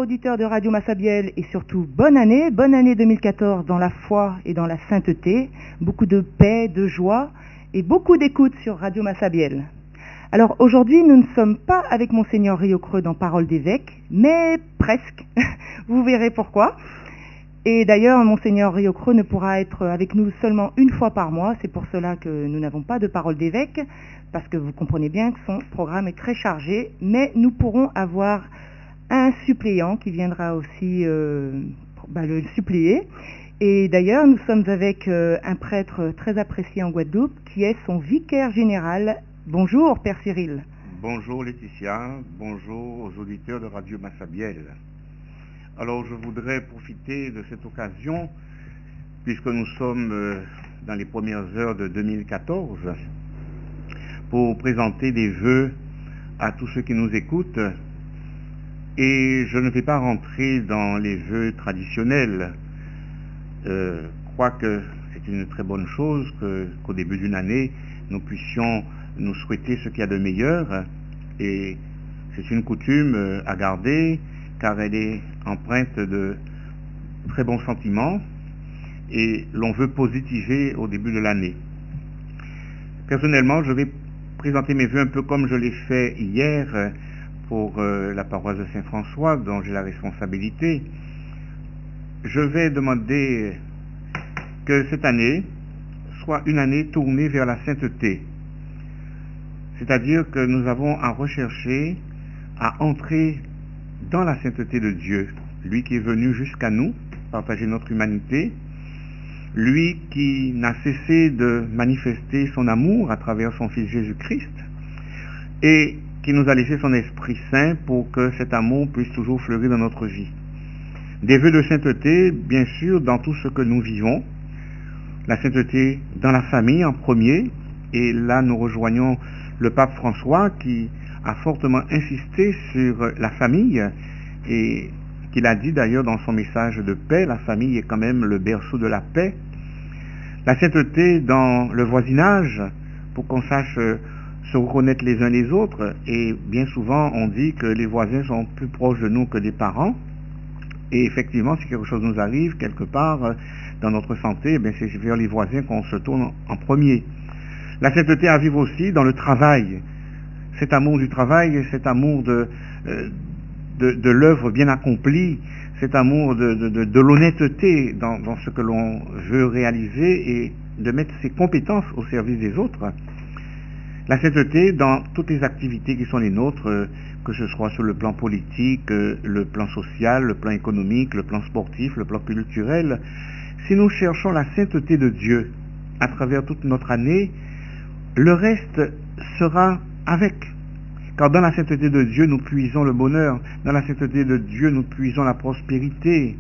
auditeurs de Radio Massabielle et surtout bonne année 2014 dans la foi et dans la sainteté, beaucoup de paix, de joie et beaucoup d'écoute sur Radio Massabielle. Alors aujourd'hui, nous ne sommes pas avec Monseigneur Riocreux dans Parole d'évêque, mais presque, vous verrez pourquoi. Et d'ailleurs, Monseigneur Riocreux ne pourra être avec nous seulement une fois par mois, c'est pour cela que nous n'avons pas de Parole d'évêque, parce que vous comprenez bien que son programme est très chargé, mais nous pourrons avoir un suppléant qui viendra aussi le suppléer. Et d'ailleurs, nous sommes avec un prêtre très apprécié en Guadeloupe, qui est son vicaire général. Bonjour, Père Cyril. Bonjour Laetitia, bonjour aux auditeurs de Radio Massabielle. Alors je voudrais profiter de cette occasion, puisque nous sommes dans les premières heures de 2014, pour présenter des vœux à tous ceux qui nous écoutent. Et je ne vais pas rentrer dans les vœux traditionnels. Je crois que c'est une très bonne chose qu'au début d'une année, nous puissions nous souhaiter ce qu'il y a de meilleur. Et c'est une coutume à garder, car elle est empreinte de très bons sentiments et l'on veut positiver au début de l'année. Personnellement, je vais présenter mes vœux un peu comme je l'ai fait hier pour la paroisse de Saint-François, dont j'ai la responsabilité. Je vais demander que cette année soit une année tournée vers la sainteté. C'est-à-dire que nous avons à rechercher à entrer dans la sainteté de Dieu, lui qui est venu jusqu'à nous, partager notre humanité, lui qui n'a cessé de manifester son amour à travers son Fils Jésus-Christ, et qui nous a laissé son Esprit Saint pour que cet amour puisse toujours fleurir dans notre vie. Des vœux de sainteté, bien sûr, dans tout ce que nous vivons, la sainteté dans la famille en premier, et là nous rejoignons le pape François qui a fortement insisté sur la famille et qu'il a dit d'ailleurs dans son message de paix, la famille est quand même le berceau de la paix. La sainteté dans le voisinage pour qu'on sache se reconnaître les uns les autres, et bien souvent on dit que les voisins sont plus proches de nous que des parents, et effectivement si quelque chose nous arrive quelque part dans notre santé, c'est vers les voisins qu'on se tourne en premier. La sainteté à vivre aussi dans le travail, cet amour du travail, cet amour de l'œuvre bien accomplie, cet amour de l'honnêteté dans ce que l'on veut réaliser et de mettre ses compétences au service des autres. La sainteté dans toutes les activités qui sont les nôtres, que ce soit sur le plan politique, le plan social, le plan économique, le plan sportif, le plan culturel. Si nous cherchons la sainteté de Dieu à travers toute notre année, le reste sera avec. Car dans la sainteté de Dieu, nous puisons le bonheur. Dans la sainteté de Dieu, nous puisons la prospérité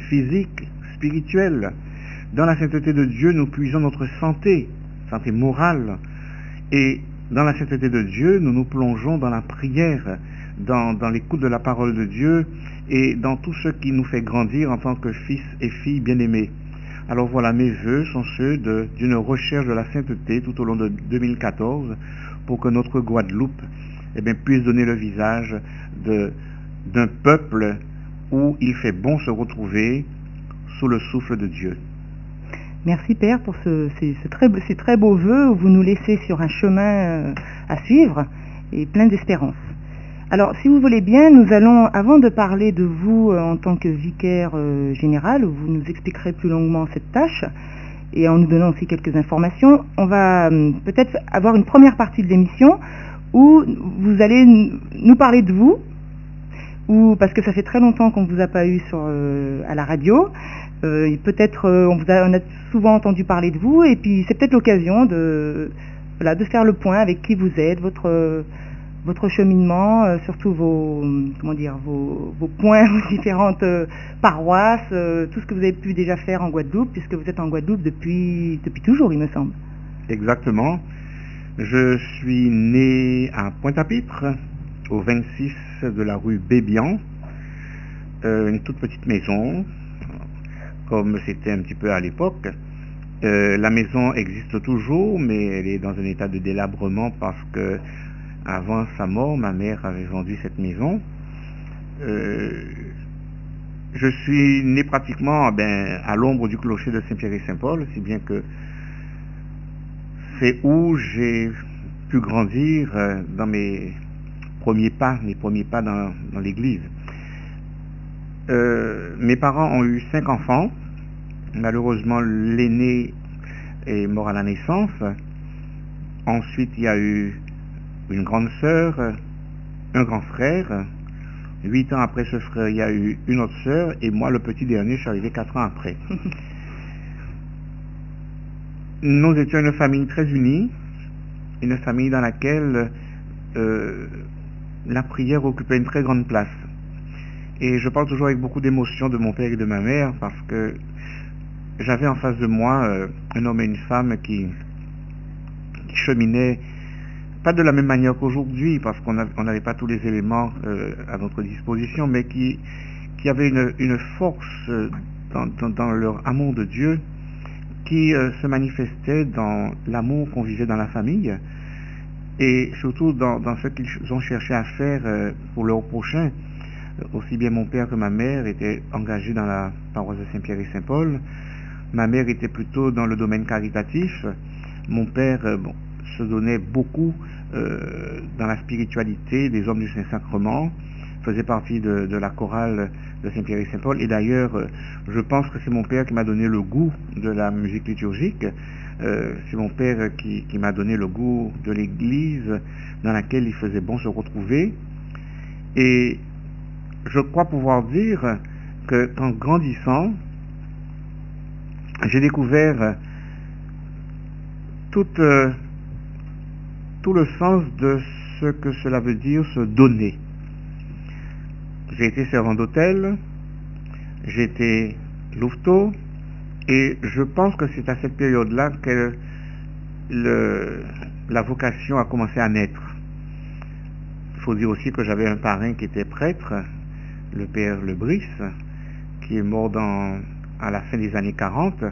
physique, spirituelle. Dans la sainteté de Dieu, nous puisons notre santé morale. Et dans la sainteté de Dieu, nous nous plongeons dans la prière, dans l'écoute de la parole de Dieu et dans tout ce qui nous fait grandir en tant que fils et filles bien-aimés. Alors voilà, mes vœux sont ceux d'une recherche de la sainteté tout au long de 2014 pour que notre Guadeloupe puisse donner le visage d'un peuple où il fait bon se retrouver sous le souffle de Dieu. Merci Père pour ces très beaux vœux où vous nous laissez sur un chemin à suivre et plein d'espérance. Alors, si vous voulez bien, nous allons, avant de parler de vous en tant que vicaire général, où vous nous expliquerez plus longuement cette tâche, et en nous donnant aussi quelques informations, on va peut-être avoir une première partie de l'émission où vous allez nous parler de vous, parce que ça fait très longtemps qu'on ne vous a pas eu à la radio. Peut-être on a souvent entendu parler de vous, et puis c'est peut-être l'occasion de faire le point avec qui vous êtes, votre cheminement, surtout vos points aux différentes paroisses, tout ce que vous avez pu déjà faire en Guadeloupe, puisque vous êtes en Guadeloupe depuis toujours, il me semble. Exactement. Je suis né à Pointe-à-Pitre, au 26 de la rue Bébian, une toute petite maison, comme c'était un petit peu à l'époque. La maison existe toujours, mais elle est dans un état de délabrement parce que avant sa mort, ma mère avait vendu cette maison. Je suis né pratiquement à l'ombre du clocher de Saint-Pierre et Saint-Paul, si bien que c'est où j'ai pu grandir dans mes premiers pas dans l'église. Mes parents ont eu 5 enfants. Malheureusement, l'aîné est mort à la naissance. Ensuite, il y a eu une grande sœur, un grand frère. 8 ans après ce frère, il y a eu une autre sœur, et moi, le petit dernier, je suis arrivé 4 ans après. Nous étions une famille très unie, une famille dans laquelle la prière occupait une très grande place. Et je parle toujours avec beaucoup d'émotion de mon père et de ma mère, parce que j'avais en face de moi un homme et une femme qui cheminaient pas de la même manière qu'aujourd'hui, parce qu'on n'avait pas tous les éléments à notre disposition, mais qui avaient une force dans leur amour de Dieu, qui se manifestait dans l'amour qu'on vivait dans la famille, et surtout dans ce qu'ils ont cherché à faire pour leur prochain. Aussi bien mon père que ma mère étaient engagés dans la paroisse de Saint-Pierre et Saint-Paul. Ma mère était plutôt dans le domaine caritatif. Mon père se donnait beaucoup dans la spiritualité des hommes du Saint-Sacrement, faisait partie de la chorale de Saint-Pierre et Saint-Paul, et d'ailleurs je pense que c'est mon père qui m'a donné le goût de la musique liturgique. C'est mon père qui m'a donné le goût de l'église dans laquelle il faisait bon se retrouver, et je crois pouvoir dire qu'en grandissant, j'ai découvert tout le sens de ce que cela veut dire se donner. J'ai été servant d'hôtel, j'ai été louveteau, et je pense que c'est à cette période-là que la vocation a commencé à naître. Il faut dire aussi que j'avais un parrain qui était prêtre, le père Lebris, qui est mort à la fin des années 40,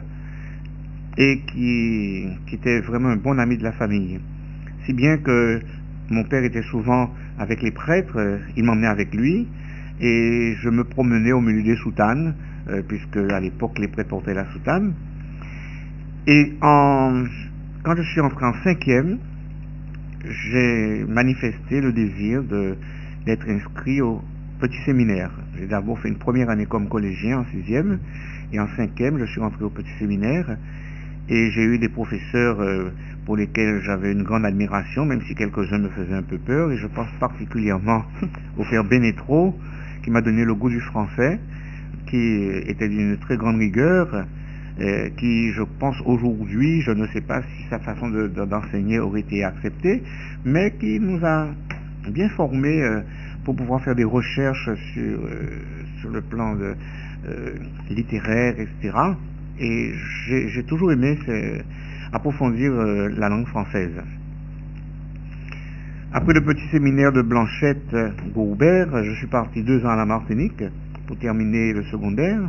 et qui était vraiment un bon ami de la famille. Si bien que mon père était souvent avec les prêtres, il m'emmenait avec lui, et je me promenais au milieu des soutanes, puisque à l'époque les prêtres portaient la soutane. Et quand je suis entré en 5e, j'ai manifesté le désir d'être inscrit au petit séminaire. J'ai d'abord fait une première année comme collégien en 6e, et en 5e je suis rentré au petit séminaire, et j'ai eu des professeurs pour lesquels j'avais une grande admiration, même si quelques-uns me faisaient un peu peur, et je pense particulièrement au père Bénétro, qui m'a donné le goût du français, qui était d'une très grande rigueur, qui, je pense aujourd'hui, je ne sais pas si sa façon d'enseigner aurait été acceptée, mais qui nous a bien formés pour pouvoir faire des recherches sur le plan littéraire, etc. Et j'ai toujours aimé approfondir la langue française. Après le petit séminaire de Blanchette-Goubert, je suis parti 2 ans à la Martinique pour terminer le secondaire.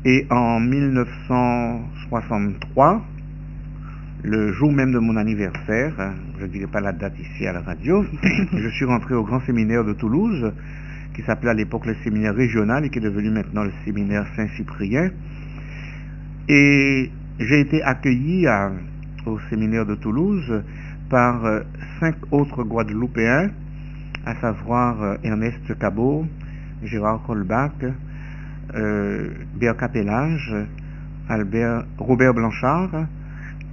Et en 1963, le jour même de mon anniversaire, je ne dirai pas la date ici à la radio, je suis rentré au grand séminaire de Toulouse, qui s'appelait à l'époque le séminaire régional et qui est devenu maintenant le séminaire Saint-Cyprien. Et j'ai été accueilli au séminaire de Toulouse par 5 autres Guadeloupéens, à savoir Ernest Cabot, Gérard Colbach, Béat Capellage, Robert Blanchard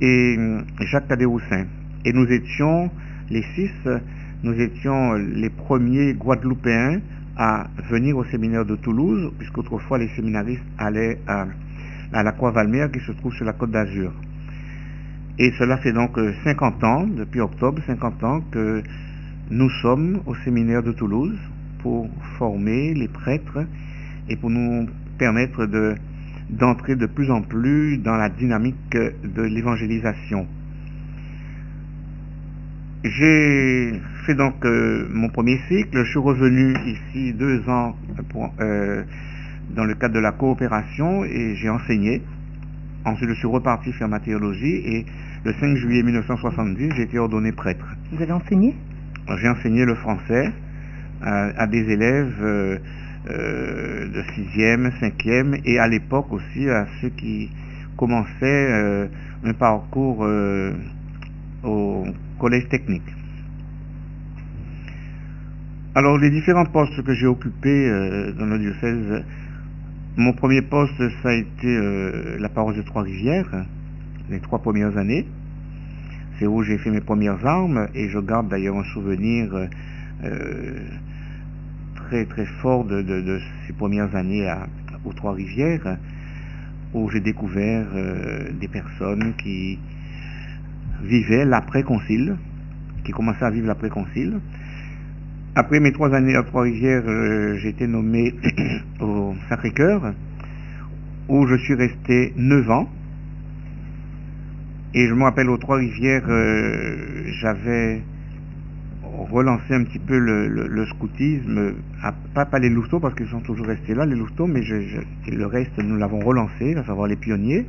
et Jacques Cadet-Roussin. Et nous étions, les 6, nous étions les premiers Guadeloupéens à venir au séminaire de Toulouse, puisqu'autrefois les séminaristes allaient à la Croix-Valmer qui se trouve sur la Côte d'Azur. Et cela fait donc 50 ans, depuis octobre, 50 ans que nous sommes au séminaire de Toulouse pour former les prêtres et pour nous permettre d'entrer de plus en plus dans la dynamique de l'évangélisation. J'ai fait donc mon premier cycle, je suis revenu ici 2 ans dans le cadre de la coopération et j'ai enseigné. Ensuite je suis reparti faire ma théologie et le 5 juillet 1970 j'ai été ordonné prêtre. Vous avez enseigné ? J'ai enseigné le français à des élèves de 6e, 5e, et à l'époque aussi à ceux qui commençaient un parcours au collège technique. Alors les différents postes que j'ai occupés dans le diocèse, mon premier poste ça a été la paroisse de Trois-Rivières, les 3 premières années. C'est où j'ai fait mes premières armes, et je garde d'ailleurs un souvenir très très fort de ces premières années aux Trois-Rivières, où j'ai découvert des personnes qui vivaient l'après-concile, qui commençaient à vivre l'après-concile. Après mes 3 années à Trois-Rivières, j'ai été nommé au Sacré-Cœur, où je suis resté 9 ans. Et je me rappelle aux Trois-Rivières, j'avais relancé un petit peu le scoutisme, pas les louveteaux parce qu'ils sont toujours restés là, les louveteaux, mais le reste nous l'avons relancé, à savoir les pionniers.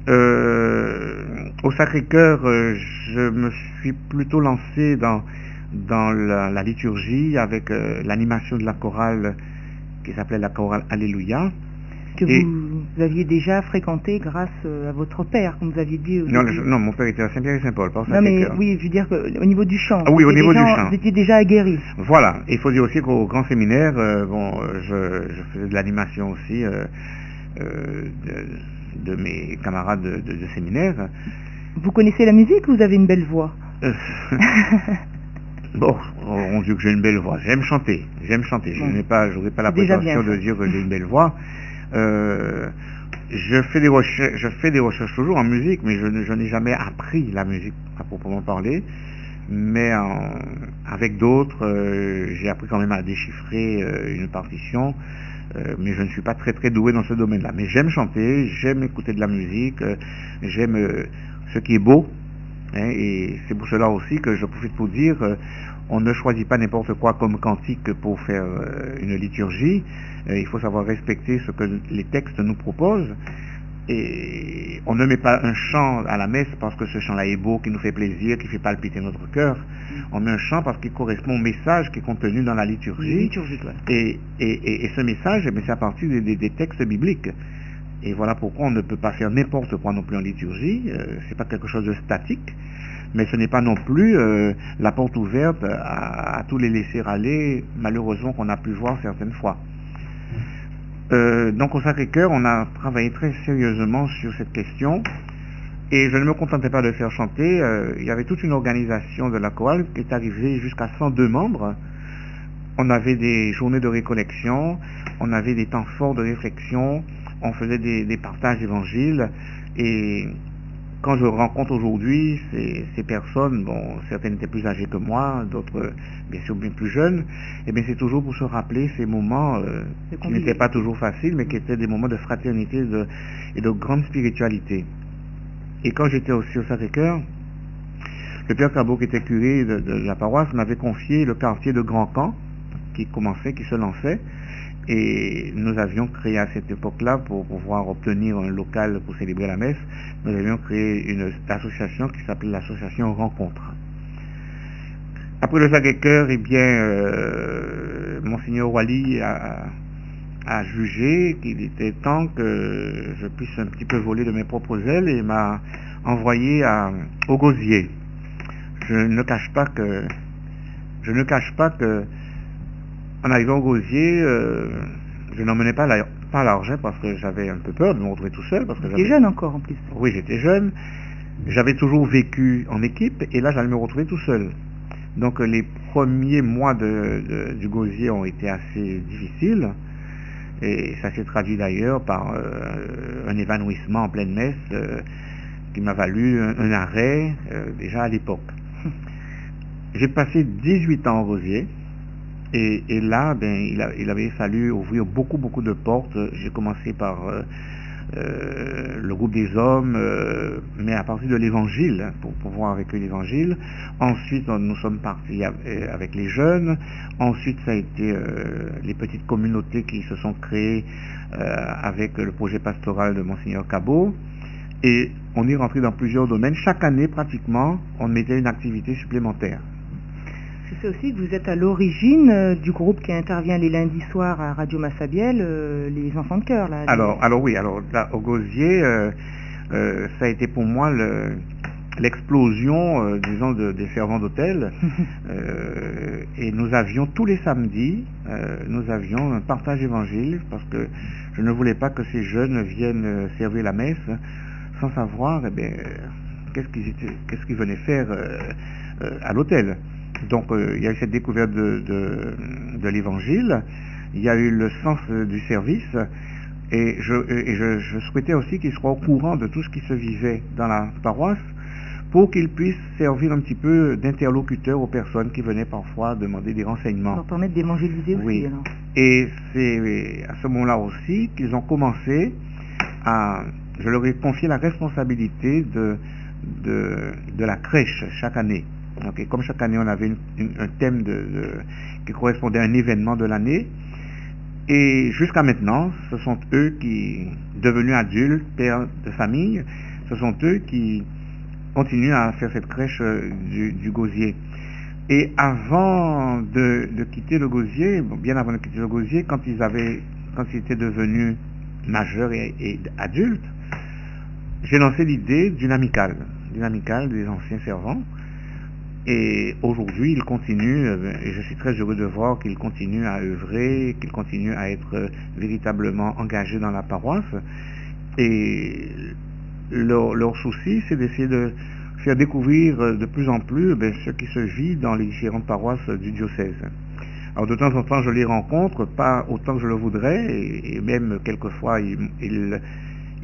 Au Sacré-Cœur, je me suis plutôt lancé dans la liturgie avec l'animation de la chorale qui s'appelait la chorale Alléluia. Que vous aviez déjà fréquenté grâce à votre père, comme vous aviez dit. Non, mon père était à Saint-Pierre et Saint-Paul, pas au Sacré-Cœur. Non, mais oui, je veux dire qu'au niveau du chant. Ah oui, au niveau du chant. Vous étiez déjà aguerri. Voilà. Il faut dire aussi qu'au grand séminaire, je faisais de l'animation aussi de mes camarades de séminaire. Vous connaissez la musique ou vous avez une belle voix? Bon, on dit que j'ai une belle voix. J'aime chanter. Je n'aurais pas la prétention de dire que j'ai une belle voix. Je fais des recherches toujours en musique, mais je n'ai jamais appris la musique à proprement parler. Mais avec d'autres, j'ai appris quand même à déchiffrer une partition. Mais je ne suis pas très très doué dans ce domaine-là. Mais j'aime chanter, j'aime écouter de la musique, j'aime ce qui est beau. Et c'est pour cela aussi que je profite pour dire, on ne choisit pas n'importe quoi comme cantique pour faire une liturgie. Il faut savoir respecter ce que les textes nous proposent. Et on ne met pas un chant à la messe parce que ce chant-là est beau, qui nous fait plaisir, qui fait palpiter notre cœur. On met un chant parce qu'il correspond au message qui est contenu dans la liturgie. Et ce message, c'est à partir des textes bibliques. Et voilà pourquoi on ne peut pas faire n'importe quoi non plus en liturgie. C'est pas quelque chose de statique, mais ce n'est pas non plus la porte ouverte à tous les laisser aller, malheureusement, qu'on a pu voir certaines fois. Donc au Sacré-Cœur, on a travaillé très sérieusement sur cette question, et je ne me contentais pas de faire chanter. Il y avait toute une organisation de la chorale qui est arrivée jusqu'à 102 membres. On avait des journées de récollection, on avait des temps forts de réflexion, on faisait des partages d'évangiles. Et quand je rencontre aujourd'hui ces personnes, bon, certaines étaient plus âgées que moi, d'autres bien sûr bien plus jeunes, et bien c'est toujours pour se rappeler ces moments qui n'étaient pas toujours faciles, mais qui étaient des moments de fraternité et de grande spiritualité. Et quand j'étais aussi au Sacré-Cœur, le père Cabot, qui était curé de la paroisse, m'avait confié le quartier de Grand Camp qui se lançait. Et nous avions créé à cette époque-là, pour pouvoir obtenir un local pour célébrer la messe, nous avions créé une association qui s'appelait l'association Rencontre. Après le Sacré-Cœur, eh bien, Monseigneur Wally a jugé qu'il était temps que je puisse un petit peu voler de mes propres ailes et m'a envoyé au Gosier. Je ne cache pas que en arrivant au Gosier, je n'emmenais pas l'argent parce que j'avais un peu peur de me retrouver tout seul. Parce que j'étais jeune encore en plus. Oui, j'étais jeune. J'avais toujours vécu en équipe et là j'allais me retrouver tout seul. Donc les premiers mois du Gosier ont été assez difficiles. Et ça s'est traduit d'ailleurs par un évanouissement en pleine messe qui m'a valu un arrêt déjà à l'époque. J'ai passé 18 ans au Gosier. Et là, il avait fallu ouvrir beaucoup de portes. J'ai commencé par le groupe des hommes, mais à partir de l'évangile, pour pouvoir accueillir l'évangile. Ensuite, nous sommes partis avec les jeunes. Ensuite, ça a été les petites communautés qui se sont créées avec le projet pastoral de Monseigneur Cabot. Et on est rentré dans plusieurs domaines. Chaque année, pratiquement, on mettait une activité supplémentaire. Je sais aussi que vous êtes à l'origine du groupe qui intervient les lundis soirs à Radio Massabielle, les Enfants de Cœur. Là, alors oui, là, au Gosier, ça a été pour moi l'explosion, disons, des servants d'hôtel. Et nous avions tous les samedis, nous avions un partage évangile, parce que je ne voulais pas que ces jeunes viennent servir la messe sans savoir qu'est-ce qu'ils venaient faire à l'hôtel. Donc il y a eu cette découverte de l'évangile, il y a eu le sens du service, et je souhaitais aussi qu'ils soient au courant de tout ce qui se vivait dans la paroisse, pour qu'ils puissent servir un petit peu d'interlocuteur aux personnes qui venaient parfois demander des renseignements. Leur permettre d'évangéliser aussi. Oui. Alors. Et c'est à ce moment-là aussi qu'ils ont commencé je leur ai confié la responsabilité de la crèche chaque année. Donc, et comme chaque année on avait un thème qui correspondait à un événement de l'année, et jusqu'à maintenant, ce sont eux qui, devenus adultes, pères de famille, ce sont eux qui continuent à faire cette crèche du Gosier. Et avant de quitter le Gosier, bien avant de quitter le Gosier, quand ils étaient devenus majeurs et adultes, j'ai lancé l'idée d'une amicale des anciens servants. Et aujourd'hui, ils continuent, et je suis très heureux de voir qu'ils continuent à œuvrer, qu'ils continuent à être véritablement engagés dans la paroisse. Et leur souci, c'est d'essayer de faire découvrir de plus en plus ce qui se vit dans les différentes paroisses du diocèse. Alors de temps en temps, je les rencontre, pas autant que je le voudrais, et même quelquefois, ils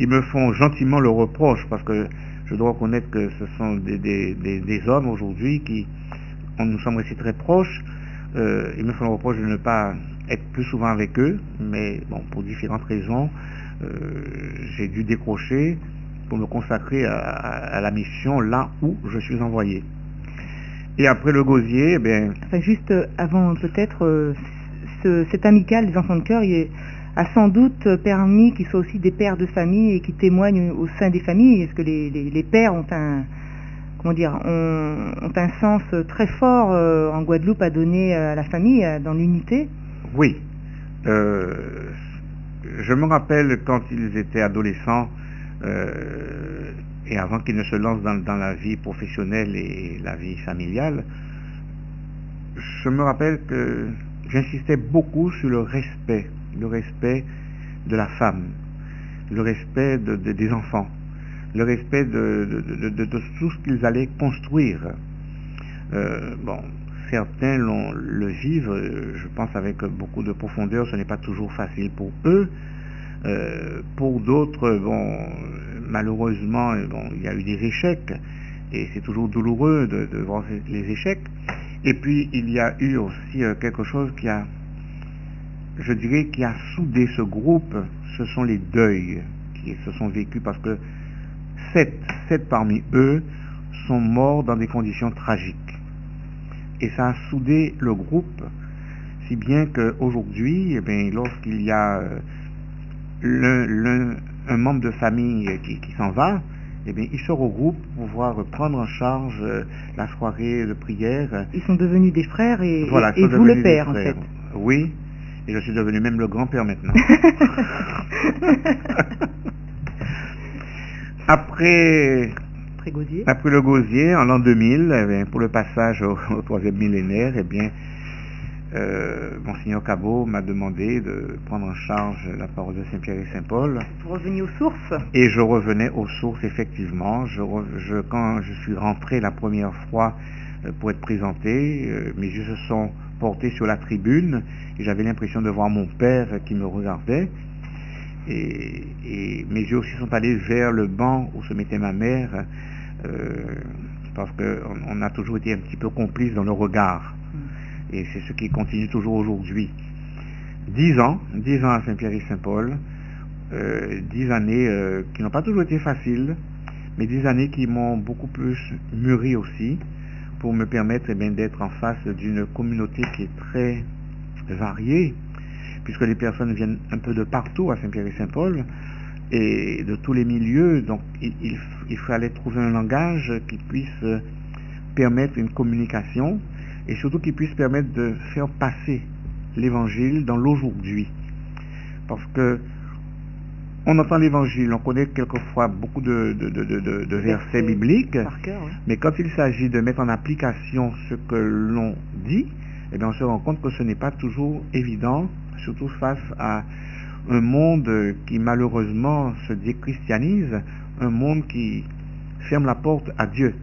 me font gentiment le reproche, parce que je dois reconnaître que ce sont des hommes aujourd'hui nous sommes restés très proches. Ils me font le reproche de ne pas être plus souvent avec eux, mais bon, pour différentes raisons, j'ai dû décrocher pour me consacrer à la mission là où je suis envoyé. Et après le Gosier, Enfin, juste avant peut-être, cette amicale des Enfants de Cœur a sans doute permis qu'ils soient aussi des pères de famille et qui témoignent au sein des familles. Est-ce que les pères ont un sens très fort en Guadeloupe à donner à la famille, dans l'unité? Oui. Je me rappelle quand ils étaient adolescents, et avant qu'ils ne se lancent dans la vie professionnelle et la vie familiale, je me rappelle que j'insistais beaucoup sur le respect de la femme, le respect des enfants, le respect de tout ce qu'ils allaient construire. Certains le vivent, je pense, avec beaucoup de profondeur. Ce n'est pas toujours facile pour eux. Pour d'autres, malheureusement, il y a eu des échecs, et c'est toujours douloureux de voir les échecs. Et puis, il y a eu aussi quelque chose qui a soudé ce groupe. Ce sont les deuils qui se sont vécus, parce que 7 parmi eux sont morts dans des conditions tragiques. Et ça a soudé le groupe, si bien qu'aujourd'hui, lorsqu'il y a un membre de famille qui s'en va, ils se regroupent pour pouvoir prendre en charge la soirée de prière. Ils sont devenus des frères et vous le père, en fait. Oui, et je suis devenu même le grand-père maintenant. Après le Gosier, en l'an 2000, pour le passage au 3e millénaire, Monseigneur Cabot m'a demandé de prendre en charge la paroisse de Saint-Pierre et Saint-Paul. Vous reveniez aux sources? Et je revenais aux sources, effectivement. Quand je suis rentré la première fois pour être présenté, mes yeux se sont portés sur la tribune, et j'avais l'impression de voir mon père qui me regardait. Et mes yeux aussi sont allés vers le banc où se mettait ma mère, parce qu'on a toujours été un petit peu complices dans le regard. Et c'est ce qui continue toujours aujourd'hui. 10 ans à Saint-Pierre et Saint-Paul, 10 années qui n'ont pas toujours été faciles, mais 10 années qui m'ont beaucoup plus mûri aussi, pour me permettre d'être en face d'une communauté qui est très variée, puisque les personnes viennent un peu de partout à Saint-Pierre et Saint-Paul, et de tous les milieux. Donc il fallait trouver un langage qui puisse permettre une communication. et surtout qui puisse permettre de faire passer l'évangile dans l'aujourd'hui. Parce que on entend l'évangile, on connaît quelquefois beaucoup de versets bibliques, par cœur, oui. mais quand il s'agit de mettre en application ce que l'on dit, eh bien on se rend compte que ce n'est pas toujours évident, surtout face à un monde qui malheureusement se déchristianise, un monde qui ferme la porte à Dieu.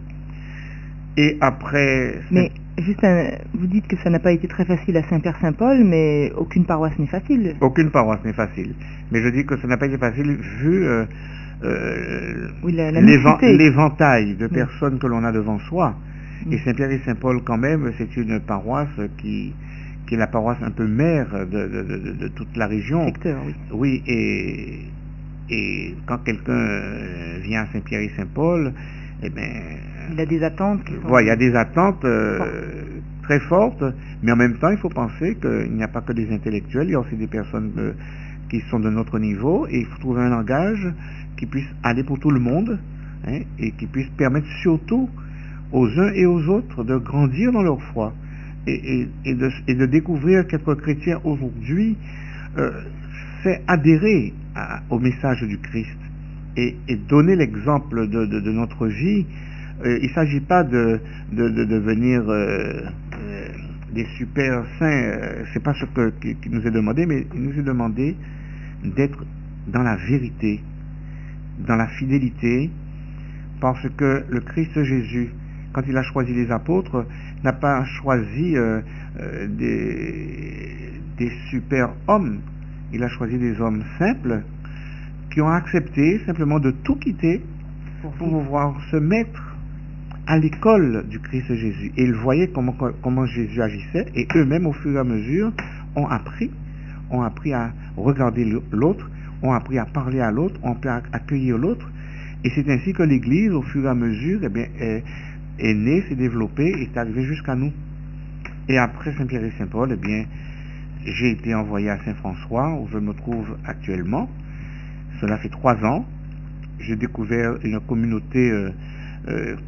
Et après... Mais juste, vous dites que ça n'a pas été très facile à Saint-Père-Saint-Paul, mais aucune paroisse n'est facile. Aucune paroisse n'est facile. Mais je dis que ça n'a pas été facile vu Oui, l'éventail de personnes que l'on a devant soi. Et Saint-Pierre et Saint-Paul, quand même, c'est une paroisse qui est la paroisse un peu mère de toute la région. Secteur, oui. Oui, et quand quelqu'un vient à Saint-Pierre et Saint-Paul, eh bien... Il a des attentes qui sont... Voilà, il y a des attentes très fortes, mais en même temps, il faut penser qu'il n'y a pas que des intellectuels, il y a aussi des personnes qui sont de notre niveau, et il faut trouver un langage qui puisse aller pour tout le monde, hein, et qui puisse permettre surtout aux uns et aux autres de grandir dans leur foi, et de découvrir qu'être chrétien aujourd'hui, c'est adhérer au message du Christ, et donner l'exemple de notre vie. Il ne s'agit pas de devenir des super saints, c'est pas ce qui nous est demandé, mais il nous est demandé d'être dans la vérité, dans la fidélité, parce que le Christ Jésus, quand il a choisi les apôtres, n'a pas choisi des super hommes, il a choisi des hommes simples qui ont accepté simplement de tout quitter pour pouvoir se mettre à l'école du Christ Jésus. Et ils voyaient comment Jésus agissait, et eux-mêmes, au fur et à mesure, ont appris à regarder l'autre, ont appris à parler à l'autre, ont appris à accueillir l'autre. Et c'est ainsi que l'Église, au fur et à mesure, eh bien, est née, s'est développée, et est arrivée jusqu'à nous. Et après Saint-Pierre et Saint-Paul, eh bien, j'ai été envoyé à Saint-François, où je me trouve actuellement. Cela fait 3 ans. J'ai découvert une communauté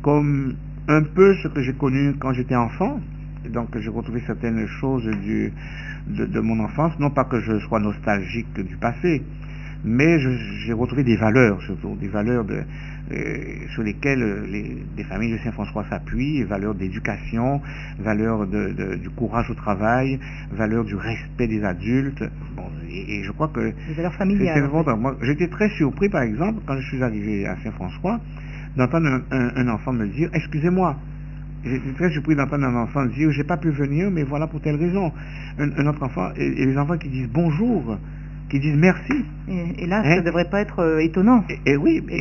comme un peu ce que j'ai connu quand j'étais enfant. Et donc j'ai retrouvé certaines choses de mon enfance, non pas que je sois nostalgique du passé, mais j'ai retrouvé des valeurs, surtout des valeurs sur lesquelles les familles de Saint-François s'appuient, valeurs d'éducation, valeurs du courage au travail, valeurs du respect des adultes. Bon, et je crois que les valeurs familiales. C'est important. Moi, j'étais très surpris, par exemple, quand je suis arrivé à Saint-François, d'entendre un enfant me dire « Excusez-moi ». J'étais très surpris d'entendre un enfant dire « J'ai pas pu venir, mais voilà pour telle raison ». Un autre enfant, et les enfants qui disent « Bonjour », qui disent « Merci ». Et là, ça ne devrait pas être étonnant. Et oui, et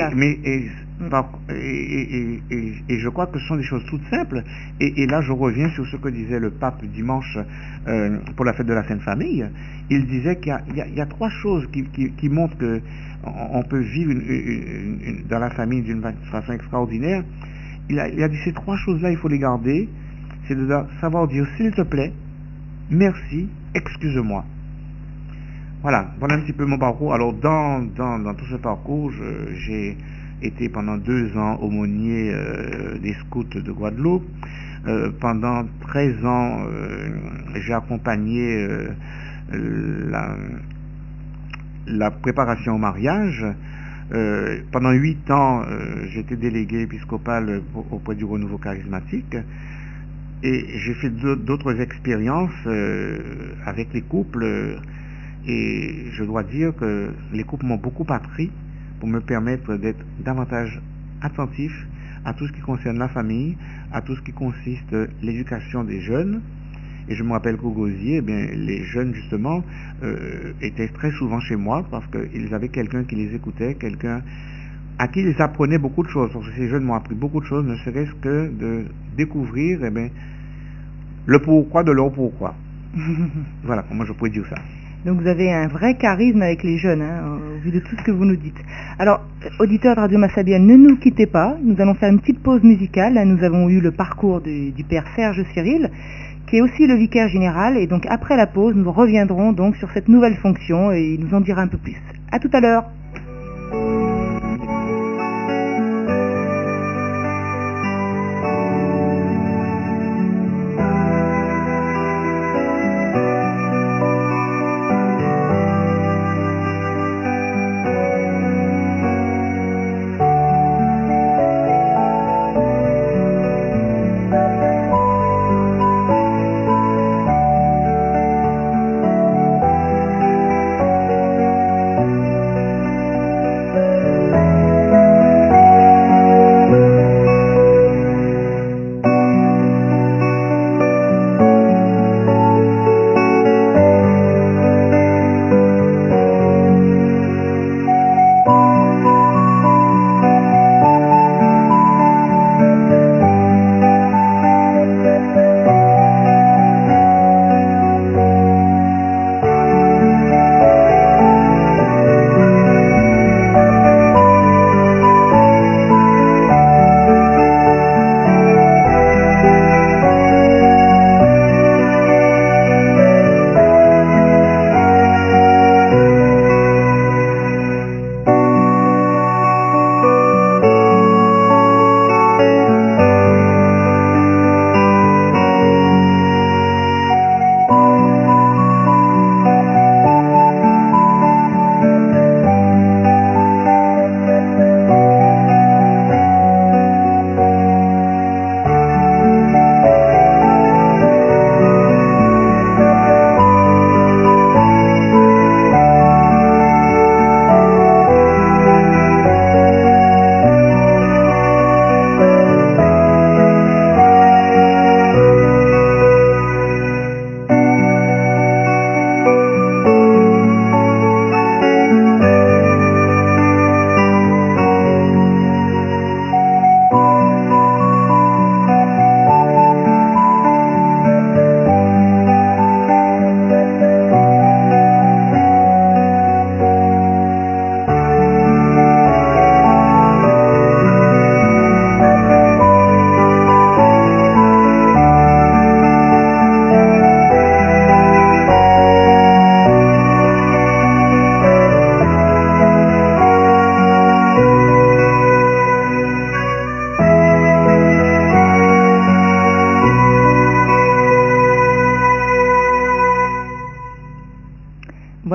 je crois que ce sont des choses toutes simples. Et là, je reviens sur ce que disait le pape dimanche pour la fête de la Sainte Famille. Il disait qu'il y a 3 choses qui montrent que on peut vivre dans la famille d'une façon extraordinaire. Il a dit ces 3 choses-là, il faut les garder. C'est de savoir dire s'il te plaît, merci, excuse-moi. Voilà un petit peu mon parcours. Alors dans tout ce parcours, j'ai été pendant 2 ans aumônier des scouts de Guadeloupe. Pendant 13 ans, j'ai accompagné la préparation au mariage. Pendant 8 ans, j'étais délégué épiscopal auprès du renouveau charismatique. Et j'ai fait d'autres expériences avec les couples. Et je dois dire que les couples m'ont beaucoup appris pour me permettre d'être davantage attentif à tout ce qui concerne la famille, à tout ce qui consiste l'éducation des jeunes. Et je me rappelle qu'au Gosier, eh bien, les jeunes justement étaient très souvent chez moi parce qu'ils avaient quelqu'un qui les écoutait, quelqu'un à qui ils apprenaient beaucoup de choses. Parce que ces jeunes m'ont appris beaucoup de choses, ne serait-ce que de découvrir eh bien, le pourquoi de leur pourquoi. Voilà comment je pourrais dire ça. Donc vous avez un vrai charisme avec les jeunes, hein, au vu de tout ce que vous nous dites. Alors, auditeurs de Radio Massabielle, ne nous quittez pas, nous allons faire une petite pause musicale. Là, nous avons eu le parcours du père Serge Cyril, qui est aussi le vicaire général, et donc après la pause, nous reviendrons donc sur cette nouvelle fonction et il nous en dira un peu plus. À tout à l'heure.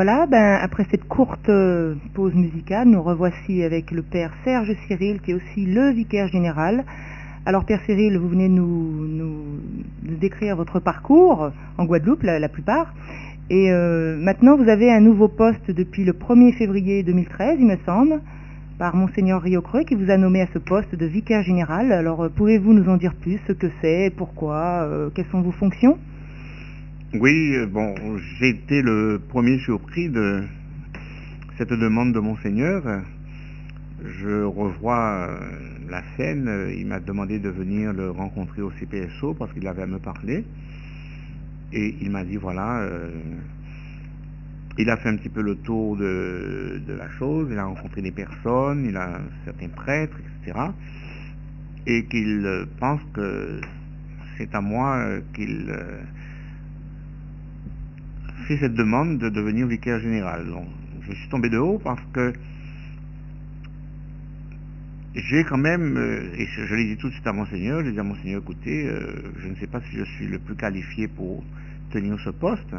Voilà, après cette courte pause musicale, nous revoici avec le Père Serge Cyril, qui est aussi le vicaire général. Alors Père Cyril, vous venez nous décrire votre parcours en Guadeloupe, la plupart. Et maintenant, vous avez un nouveau poste depuis le 1er février 2013, il me semble, par Monseigneur Riocreux, qui vous a nommé à ce poste de vicaire général. Alors, pouvez-vous nous en dire plus, ce que c'est, pourquoi, quelles sont vos fonctions? Oui, bon, j'ai été le premier surpris de cette demande de Monseigneur. Je revois la scène, il m'a demandé de venir le rencontrer au CPSO parce qu'il avait à me parler. Et il m'a dit, voilà, il a fait un petit peu le tour de la chose, il a rencontré des personnes, il a certains prêtres, etc. Et qu'il pense que c'est à moi qu'il fait cette demande de devenir vicaire général. Donc, je suis tombé de haut parce que j'ai quand même, et je l'ai dit tout de suite à Monseigneur, j'ai dit à Monseigneur, écoutez, je ne sais pas si je suis le plus qualifié pour tenir ce poste,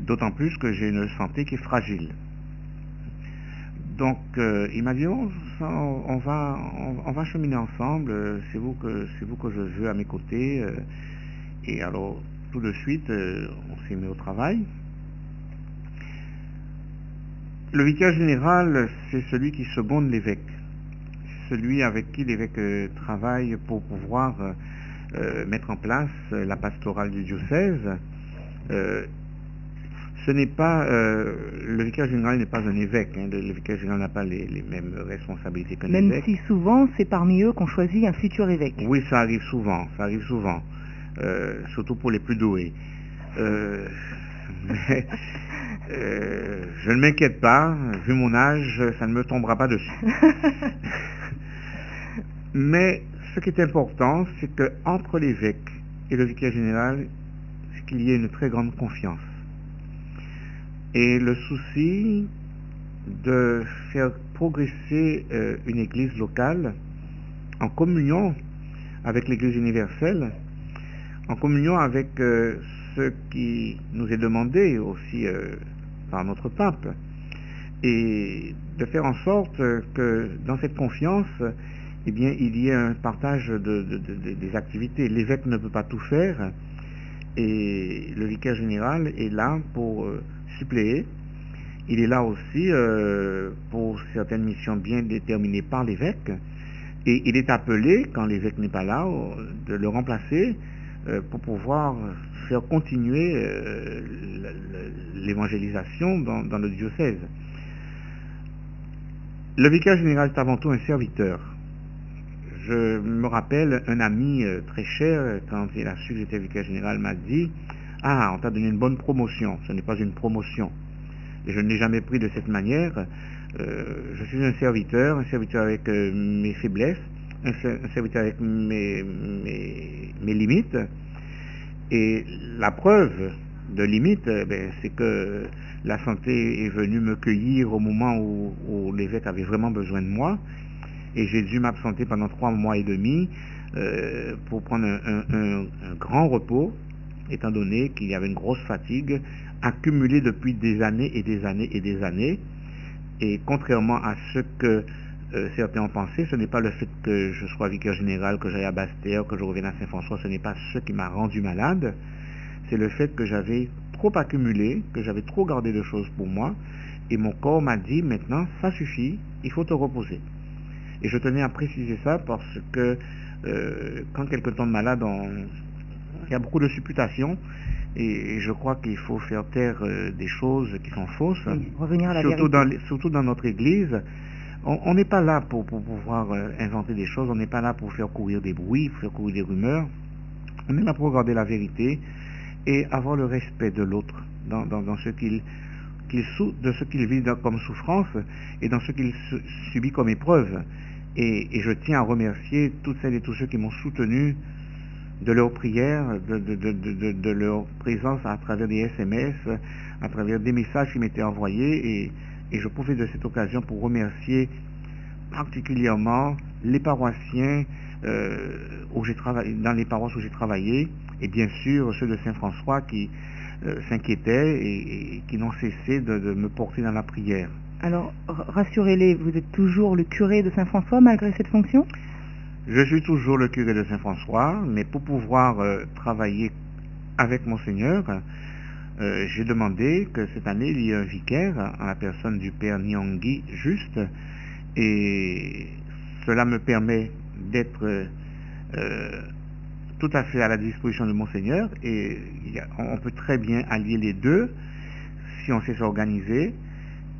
d'autant plus que j'ai une santé qui est fragile. Donc il m'a dit, on va cheminer ensemble, c'est vous que je veux à mes côtés. Et alors tout de suite, on s'est mis au travail. Le vicaire général, c'est celui qui seconde l'évêque, celui avec qui l'évêque travaille pour pouvoir mettre en place la pastorale du diocèse. Ce n'est pas le vicaire général n'est pas un évêque, hein. Le vicaire général n'a pas les mêmes responsabilités qu'un évêque. Même si souvent c'est parmi eux qu'on choisit un futur évêque. Oui, ça arrive souvent, surtout pour les plus doués. Mais je ne m'inquiète pas, vu mon âge, ça ne me tombera pas dessus. Mais ce qui est important, c'est qu'entre l'évêque et le vicaire général, c'est qu'il y ait une très grande confiance. Et le souci de faire progresser une église locale en communion avec l'église universelle, en communion avec ce qui nous est demandé aussi par notre pape, et de faire en sorte que dans cette confiance, eh bien, il y ait un partage des activités. L'évêque ne peut pas tout faire, et le vicaire général est là pour suppléer. Il est là aussi pour certaines missions bien déterminées par l'évêque, et il est appelé, quand l'évêque n'est pas là, de le remplacer pour pouvoir faire continuer l'évangélisation dans le diocèse. Le vicaire général est avant tout un serviteur. Je me rappelle, un ami très cher, quand il a su que j'étais vicaire général, m'a dit, « Ah, on t'a donné une bonne promotion. » Ce n'est pas une promotion. Et je ne l'ai jamais pris de cette manière. Je suis un serviteur avec mes faiblesses, un serviteur avec mes limites. Et la preuve de limite, c'est que la santé est venue me cueillir au moment où l'évêque avait vraiment besoin de moi. Et j'ai dû m'absenter pendant 3 mois et demi pour prendre un grand repos, étant donné qu'il y avait une grosse fatigue accumulée depuis des années et des années et des années. Et contrairement à ce que certains ont pensé, ce n'est pas le fait que je sois vicaire général, que j'aille à Basse-Terre, que je revienne à Saint-François, ce n'est pas ce qui m'a rendu malade, c'est le fait que j'avais trop accumulé, que j'avais trop gardé de choses pour moi, et mon corps m'a dit, maintenant, ça suffit, il faut te reposer. Et je tenais à préciser ça parce que quand quelqu'un tombe malade, il y a beaucoup de supputations, et je crois qu'il faut faire taire des choses qui sont fausses. Oui, revenir à la surtout dans notre église. On n'est pas là pour pouvoir inventer des choses, on n'est pas là pour faire courir des bruits, pour faire courir des rumeurs. On est là pour regarder la vérité et avoir le respect de l'autre dans ce de ce qu'il vit comme souffrance et dans ce qu'il subit comme épreuve. Et je tiens à remercier toutes celles et tous ceux qui m'ont soutenu de leurs prières, de leur présence à travers des SMS, à travers des messages qui m'étaient envoyés, et je profite de cette occasion pour remercier particulièrement les paroissiens où j'ai travaillé, dans les paroisses où j'ai travaillé, et bien sûr ceux de Saint-François qui s'inquiétaient et qui n'ont cessé de me porter dans la prière. Alors, rassurez-les, vous êtes toujours le curé de Saint-François malgré cette fonction? Je suis toujours le curé de Saint-François, mais pour pouvoir travailler avec Monseigneur, j'ai demandé que cette année il y ait un vicaire en la personne du Père Nyangui Juste, et cela me permet d'être tout à fait à la disposition de Monseigneur, et on peut très bien allier les deux si on sait s'organiser.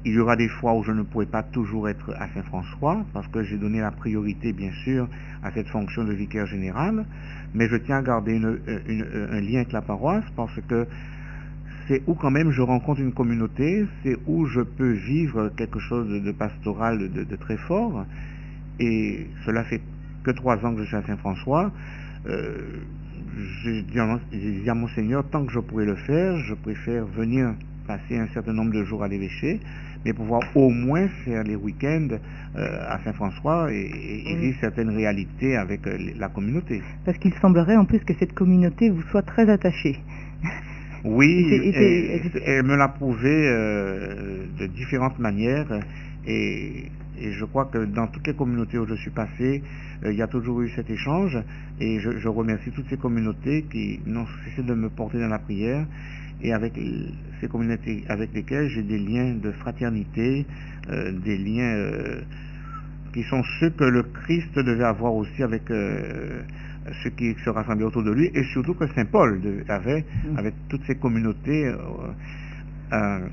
Il y aura des fois où je ne pourrai pas toujours être à Saint-François, parce que j'ai donné la priorité, bien sûr, à cette fonction de vicaire général, mais je tiens à garder un lien avec la paroisse, parce que c'est où quand même je rencontre une communauté, c'est où je peux vivre quelque chose de pastoral de très fort, et cela fait que 3 ans que je suis à Saint-François. J'ai dit à Monseigneur, tant que je pourrais le faire, je préfère venir passer un certain nombre de jours à l'évêché, mais pouvoir au moins faire les week-ends à Saint-François et vivre certaines réalités avec la communauté. Parce qu'il semblerait en plus que cette communauté vous soit très attachée. Oui, elle me l'a prouvé de différentes manières, et je crois que dans toutes les communautés où je suis passé, il y a toujours eu cet échange, et je remercie toutes ces communautés qui n'ont cessé de me porter dans la prière, et avec ces communautés avec lesquelles j'ai des liens de fraternité, des liens qui sont ceux que le Christ devait avoir aussi avec ceux qui se rassemblaient autour de lui, et surtout que Saint Paul avait avec toutes ces communautés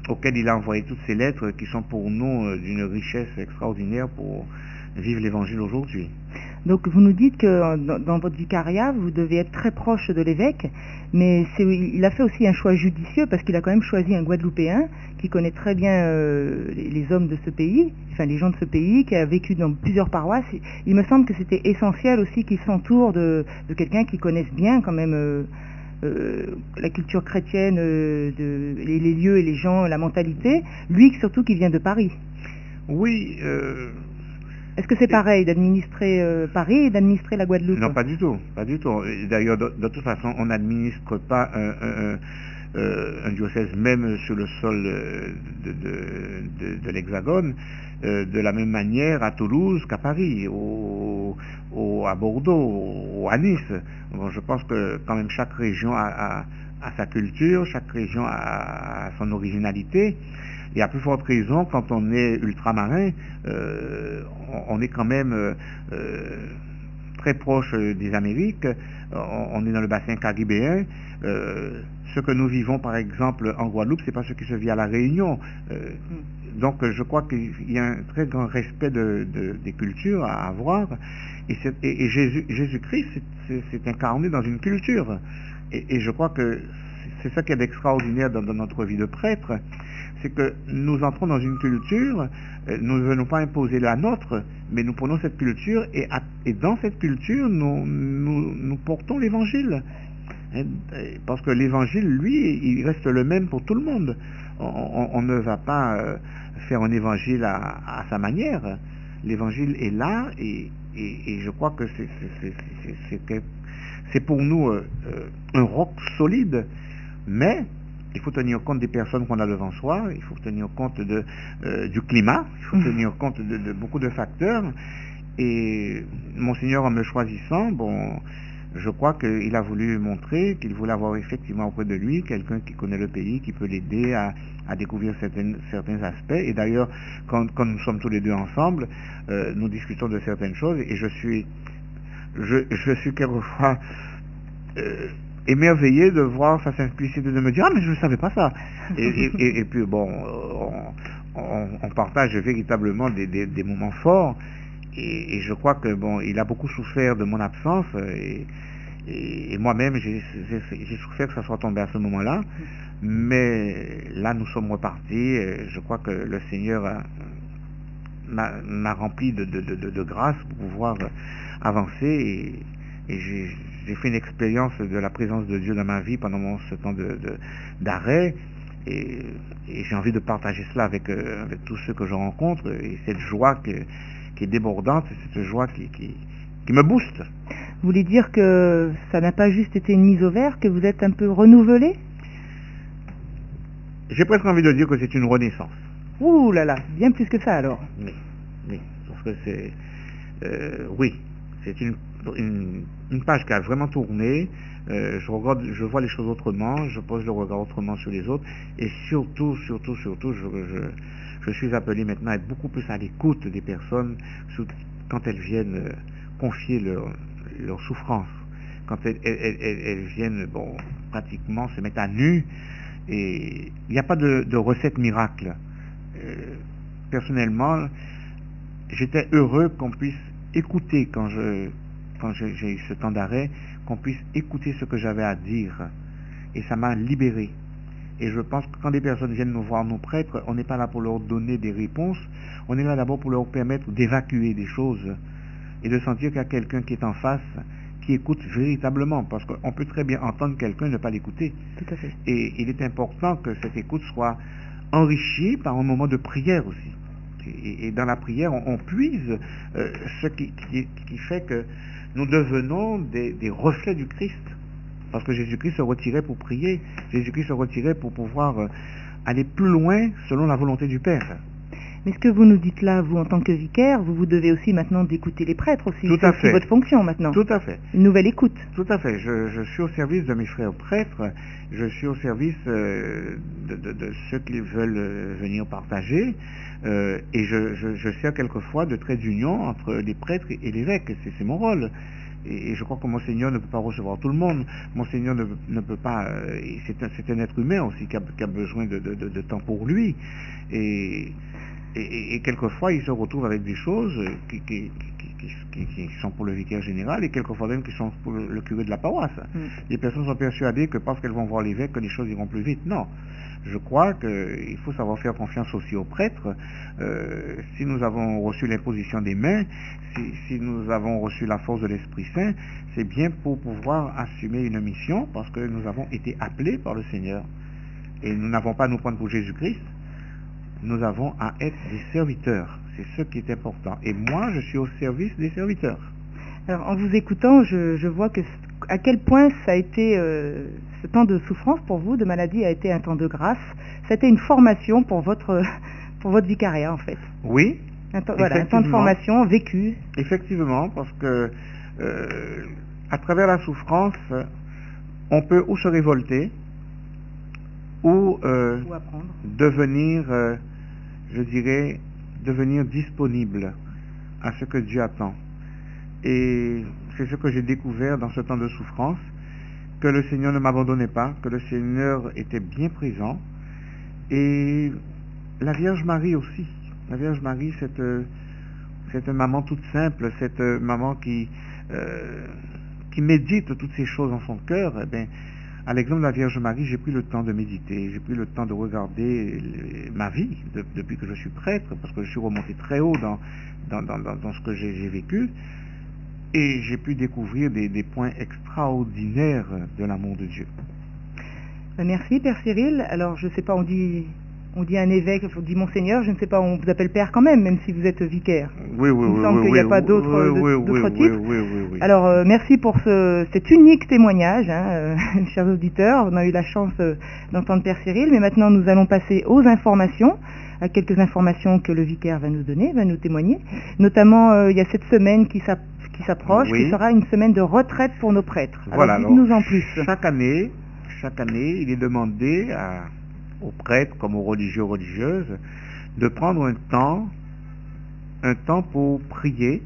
auxquelles il a envoyé toutes ces lettres qui sont pour nous d'une richesse extraordinaire pour vivre l'évangile aujourd'hui. Donc vous nous dites que dans votre vicariat, vous devez être très proche de l'évêque, mais il a fait aussi un choix judicieux, parce qu'il a quand même choisi un Guadeloupéen qui connaît très bien les hommes de ce pays, enfin les gens de ce pays, qui a vécu dans plusieurs paroisses. Il me semble que c'était essentiel aussi qu'il s'entoure de quelqu'un qui connaisse bien quand même la culture chrétienne, les lieux et les gens, la mentalité, lui surtout qui vient de Paris. Oui. Est-ce que c'est pareil d'administrer Paris et d'administrer la Guadeloupe? Non, pas du tout, pas du tout. D'ailleurs, de toute façon, on n'administre pas un diocèse même sur le sol de l'Hexagone de la même manière à Toulouse qu'à Paris, à Bordeaux, ou à Nice. Bon, je pense que quand même chaque région a sa culture, chaque région a son originalité. Et à plus forte raison, quand on est ultramarin, on est quand même très proche des Amériques, on est dans le bassin caribéen. Ce que nous vivons par exemple en Guadeloupe, c'est pas ce qui se vit à La Réunion. Donc je crois qu'il y a un très grand respect des cultures à avoir. Et Jésus-Christ s'est incarné dans une culture. Et je crois que c'est ça qui est d'extraordinaire dans notre vie de prêtre, c'est que nous entrons dans une culture, nous ne venons pas imposer la nôtre, mais nous prenons cette culture, et dans cette culture, nous portons l'évangile. Parce que l'évangile, lui, il reste le même pour tout le monde. On ne va pas faire un évangile à sa manière. L'évangile est là, et je crois que c'est pour nous un roc solide, mais il faut tenir compte des personnes qu'on a devant soi, il faut tenir compte du climat, il faut tenir compte de beaucoup de facteurs. Et Monseigneur, en me choisissant, bon, je crois qu'il a voulu montrer qu'il voulait avoir effectivement auprès de lui quelqu'un qui connaît le pays, qui peut l'aider à découvrir certains aspects. Et d'ailleurs, quand nous sommes tous les deux ensemble, nous discutons de certaines choses, et je suis quelquefois émerveillé de voir sa simplicité, de me dire ah mais je ne savais pas ça, et puis bon, on partage véritablement des moments forts, et je crois que bon, il a beaucoup souffert de mon absence, et moi-même j'ai souffert que ça soit tombé à ce moment-là, mais là nous sommes repartis, et je crois que le Seigneur m'a rempli de grâce pour pouvoir avancer, et j'ai fait une expérience de la présence de Dieu dans ma vie pendant ce temps d'arrêt, et j'ai envie de partager cela avec tous ceux que je rencontre, et cette joie qui est débordante, cette joie qui me booste. Vous voulez dire que ça n'a pas juste été une mise au vert, que vous êtes un peu renouvelé? J'ai presque envie de dire que c'est une renaissance. Ouh là là, bien plus que ça alors. Oui, oui, parce que c'est... oui, c'est une page qui a vraiment tourné. Je vois les choses autrement, je pose le regard autrement sur les autres, et surtout, je suis appelé maintenant à être beaucoup plus à l'écoute des personnes quand elles viennent confier leur souffrance, quand elles viennent, bon, pratiquement se mettre à nu, et il n'y a pas de recette miracle. Personnellement, j'étais heureux qu'on puisse écouter quand j'ai eu ce temps d'arrêt, qu'on puisse écouter ce que j'avais à dire, et ça m'a libéré. Et je pense que quand des personnes viennent nous voir, nos prêtres, on n'est pas là pour leur donner des réponses, on est là d'abord pour leur permettre d'évacuer des choses et de sentir qu'il y a quelqu'un qui est en face, qui écoute véritablement, parce qu'on peut très bien entendre quelqu'un et ne pas l'écouter. Tout à fait. Et il est important que cette écoute soit enrichie par un moment de prière aussi. Et dans la prière, on puise ce qui fait que nous devenons des reflets du Christ. Parce que Jésus-Christ se retirait pour prier. Jésus-Christ se retirait pour pouvoir aller plus loin selon la volonté du Père. Mais ce que vous nous dites là, vous en tant que vicaire, vous devez aussi maintenant d'écouter les prêtres aussi. Tout à fait. C'est votre fonction maintenant. Tout à fait. Une nouvelle écoute. Tout à fait. Je suis au service de mes frères prêtres. Je suis au service de ceux qui veulent venir partager. Et je sers quelquefois de trait d'union entre les prêtres et l'évêque. C'est mon rôle. Et je crois que Monseigneur ne peut pas recevoir tout le monde. Monseigneur ne peut pas... c'est un être humain aussi qui a besoin de temps pour lui. Et quelquefois, il se retrouve avec des choses qui sont pour le vicaire général et quelquefois même qui sont pour le curé de la paroisse. Les personnes sont persuadées que parce qu'elles vont voir l'évêque, que les choses iront plus vite. Non. Je crois qu'il faut savoir faire confiance aussi aux prêtres. Si nous avons reçu l'imposition des mains, si nous avons reçu la force de l'Esprit Saint, c'est bien pour pouvoir assumer une mission, parce que nous avons été appelés par le Seigneur. Et nous n'avons pas à nous prendre pour Jésus-Christ, nous avons à être des serviteurs. C'est ce qui est important. Et moi, je suis au service des serviteurs. Alors, en vous écoutant, je vois à quel point ça a été, ce temps de souffrance pour vous, de maladie, a été un temps de grâce. Ça a été une formation pour votre vicariat, en fait. Oui. Un temps de formation vécu. Effectivement, parce que à travers la souffrance, on peut ou se révolter, ou apprendre. devenir, je dirais, devenir disponible à ce que Dieu attend. Et c'est ce que j'ai découvert dans ce temps de souffrance, que le Seigneur ne m'abandonnait pas, que le Seigneur était bien présent. Et la Vierge Marie aussi. La Vierge Marie, cette maman toute simple, cette maman qui médite toutes ces choses en son cœur, eh bien, à l'exemple de la Vierge Marie, j'ai pris le temps de méditer, j'ai pris le temps de regarder ma vie depuis que je suis prêtre, parce que je suis remonté très haut dans ce que j'ai vécu, et j'ai pu découvrir des points extraordinaires de l'amour de Dieu. Merci Père Cyril. Alors je ne sais pas, on dit un évêque, on dit Monseigneur, je ne sais pas, on vous appelle Père quand même si vous êtes vicaire. Oui. Il me semble qu'il n'y a pas d'autres titres. Oui. Alors merci pour cet unique témoignage, chers auditeurs. On a eu la chance d'entendre Père Cyril, mais maintenant nous allons passer aux informations, à quelques informations que le vicaire va nous donner, va nous témoigner. Notamment, il y a cette semaine qui s'approche, qui sera une semaine de retraite pour nos prêtres. Alors dites-nous en plus. Chaque année, il est demandé aux prêtres comme aux religieux, religieuses, de prendre un temps pour prier,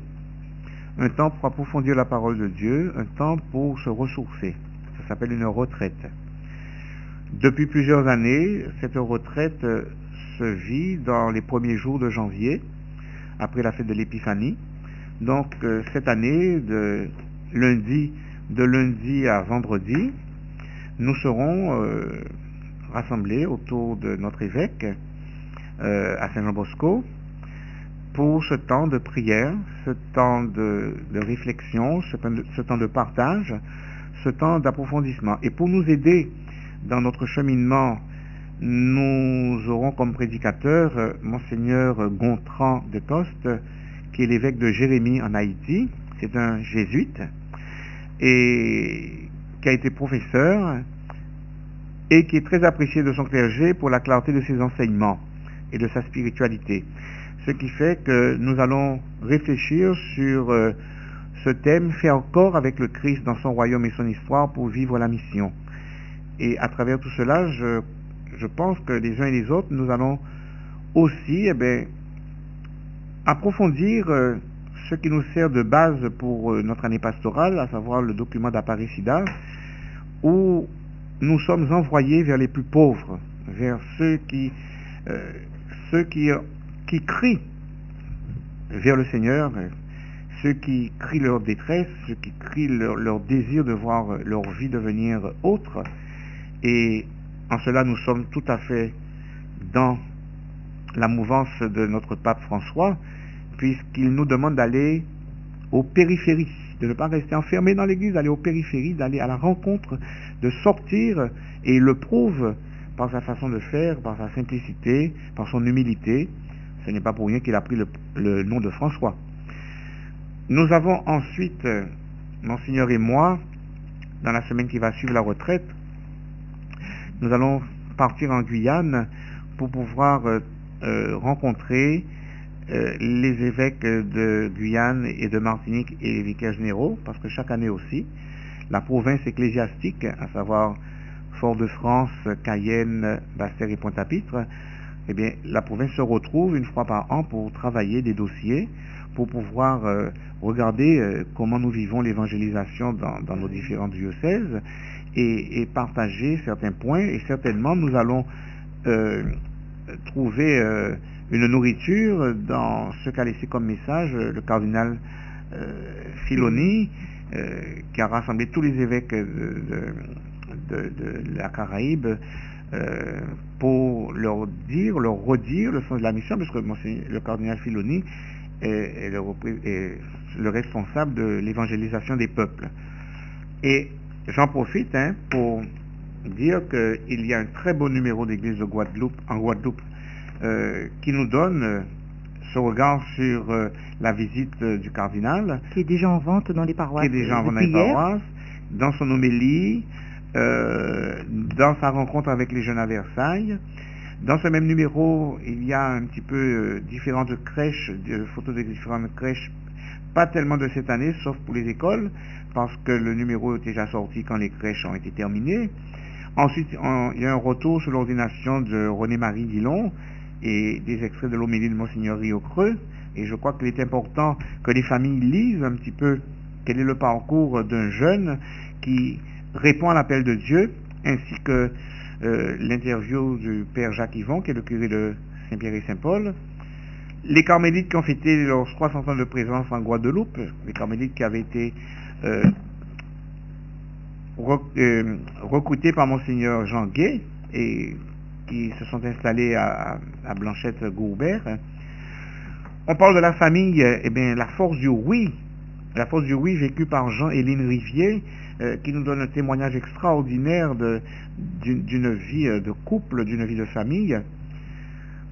un temps pour approfondir la parole de Dieu, un temps pour se ressourcer. Ça s'appelle une retraite. Depuis plusieurs années, cette retraite se vit dans les premiers jours de janvier, après la fête de l'Épiphanie. Donc cette année, de lundi à vendredi, nous serons rassemblés autour de notre évêque à Saint-Jean-Bosco pour ce temps de prière, ce temps de réflexion, ce temps de partage, ce temps d'approfondissement. Et pour nous aider dans notre cheminement, nous aurons comme prédicateur Monseigneur Gontran de Coste, qui est l'évêque de Jérémie en Haïti. C'est un jésuite. et qui a été professeur et qui est très apprécié de son clergé pour la clarté de ses enseignements et de sa spiritualité. Ce qui fait que nous allons réfléchir sur ce thème, faire corps avec le Christ dans son royaume et son histoire pour vivre la mission. Et à travers tout cela, je pense que les uns et les autres, nous allons aussi approfondir ce qui nous sert de base pour notre année pastorale, à savoir le document d'Aparecida, où nous sommes envoyés vers les plus pauvres, vers ceux qui crient vers le Seigneur, ceux qui crient leur détresse, ceux qui crient leur désir de voir leur vie devenir autre. Et en cela, nous sommes tout à fait dans la mouvance de notre pape François, puisqu'il nous demande d'aller aux périphéries, de ne pas rester enfermé dans l'église, d'aller aux périphéries, d'aller à la rencontre, de sortir, et il le prouve par sa façon de faire, par sa simplicité, par son humilité. Ce n'est pas pour rien qu'il a pris le nom de François. Nous avons ensuite, Monseigneur et moi, dans la semaine qui va suivre la retraite, nous allons partir en Guyane pour pouvoir rencontrer les évêques de Guyane et de Martinique et les vicaires généraux, parce que chaque année aussi, la province ecclésiastique, à savoir Fort-de-France, Cayenne, Basse-Terre et Pointe-à-Pitre, eh bien, la province se retrouve une fois par an pour travailler des dossiers, pour pouvoir regarder comment nous vivons l'évangélisation dans nos différents diocèses et partager certains points. Et certainement, nous allons trouver une nourriture dans ce qu'a laissé comme message le cardinal Filoni, qui a rassemblé tous les évêques de la Caraïbe pour leur redire le sens de la mission, parce que le cardinal Filoni est le responsable de l'évangélisation des peuples. Et j'en profite pour dire qu'il y a un très beau numéro d'église en Guadeloupe qui nous donne ce regard sur la visite du cardinal, qui est déjà en vente dans les paroisses, dans son homélie, dans sa rencontre avec les jeunes à Versailles. Dans ce même numéro, il y a un petit peu différentes crèches, photos de différentes crèches, pas tellement de cette année, sauf pour les écoles, parce que le numéro est déjà sorti quand les crèches ont été terminées. Ensuite, il y a un retour sur l'ordination de René-Marie Dillon et des extraits de l'homélie de Monseigneur Riocreux. Et je crois qu'il est important que les familles lisent un petit peu quel est le parcours d'un jeune qui répond à l'appel de Dieu, ainsi que l'interview du père Jacques Yvon, qui est le curé de Saint-Pierre et Saint-Paul. Les carmélites qui ont fêté leurs 300 ans de présence en Guadeloupe, les carmélites qui avaient été recrutés par Monseigneur Jean Gay et qui se sont installés à Blanchette-Gourbert. On parle de la famille, la force du oui vécue par Jean-Éline Rivier, qui nous donne un témoignage extraordinaire d'une vie de couple, d'une vie de famille.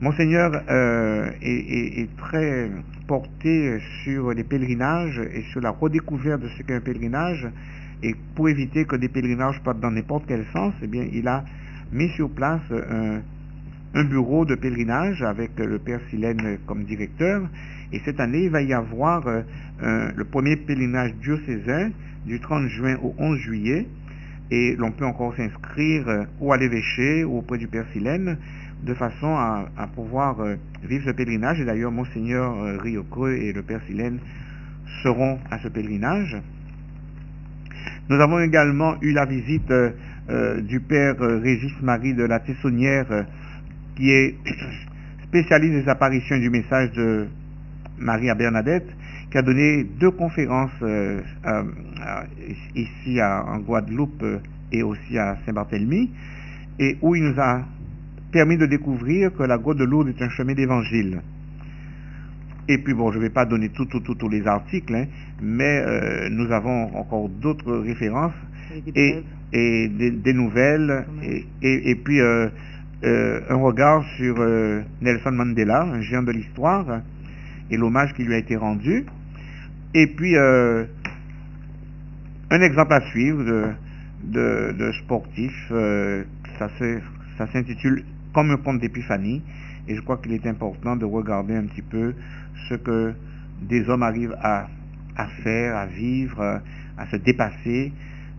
Monseigneur est très porté sur les pèlerinages et sur la redécouverte de ce qu'est un pèlerinage, et pour éviter que des pèlerinages partent dans n'importe quel sens, il a mis sur place un bureau de pèlerinage avec le père Silène comme directeur, et cette année il va y avoir le premier pèlerinage diocésain du 30 juin au 11 juillet, et l'on peut encore s'inscrire ou à l'évêché ou auprès du père Silène, de façon à pouvoir vivre ce pèlerinage. Et d'ailleurs Monseigneur Riocreux et le père Silène seront à ce pèlerinage. Nous avons également eu la visite du père Régis Marie de la Tessonnière, qui est spécialiste des apparitions du message de Marie à Bernadette, qui a donné 2 conférences ici en Guadeloupe et aussi à Saint-Barthélemy, et où il nous a permis de découvrir que la Grotte de Lourdes est un chemin d'évangile. Et puis je ne vais pas donner tous les articles, mais nous avons encore d'autres références et des nouvelles, et puis un regard sur Nelson Mandela, un géant de l'histoire, et l'hommage qui lui a été rendu. Et puis un un exemple à suivre de sportif. Ça s'intitule Comme un conte d'épiphanie, et je crois qu'il est important de regarder un petit peu ce que des hommes arrivent à faire, à vivre, à se dépasser.